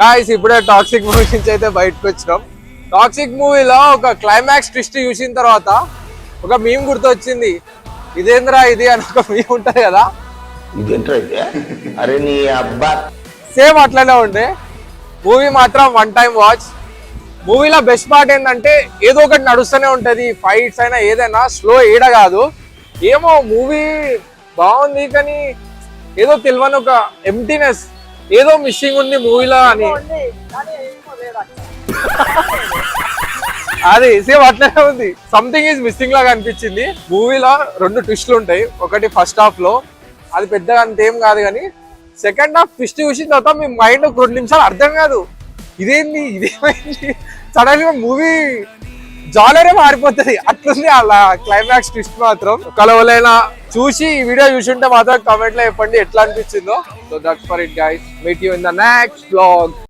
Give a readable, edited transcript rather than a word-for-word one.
Guys ఇప్పుడే toxic movie నుంచి అయితే బయటకు వచ్చినాం. టాక్సిక్ మూవీలో ఒక క్లైమాక్స్ ట్విస్ట్ చూసిన తర్వాత ఒక మీమ్ గుర్తొచ్చింది. ఇదేంద్రా ఇది అని ఒక మీమ్ ఉంటది కదా, అరే నీ అబ్బా సేమ్ అట్లనే ఉండే. మూవీ మాత్రం వన్ టైం వాచ్. మూవీలో బెస్ట్ పార్ట్ ఏంటంటే ఏదో ఒకటి నడుస్తూనే ఉంటది, ఫైట్స్ అయినా ఏదైనా స్లో ఏడ కాదు. ఏమో మూవీ బాగుంది కానీ ఏదో తెలియని ఒక ఎంప్టీనెస్, ఏదో మిస్సింగ్ ఉంది మూవీలో అని. అది సేమ్ అట్లనే ఉంది, సంథింగ్ ఈజ్ మిస్సింగ్ లాగా అనిపించింది. మూవీలో 2 ట్విస్టులు ఉంటాయి. ఒకటి ఫస్ట్ హాఫ్ లో, అది పెద్దగా అంతేం కాదు కానీ సెకండ్ హాఫ్ ట్విస్ట్ చూసిన తర్వాత మీ మైండ్ ఒక 2 నిమిషాలు అర్థం కాదు, ఇదేంది ఇదేమైంది, సడన్ గా మూవీ జాలరే మారిపోతుంది. అట్లుంది అలా క్లైమాక్స్ ట్విస్ట్ మాత్రం. ఒకవేళ చూసి ఈ వీడియో చూసింటే మాత్రం కామెంట్ లో చెప్పండి ఎట్లా అనిపించిందో. So that's for it guys, meet you in the next vlog.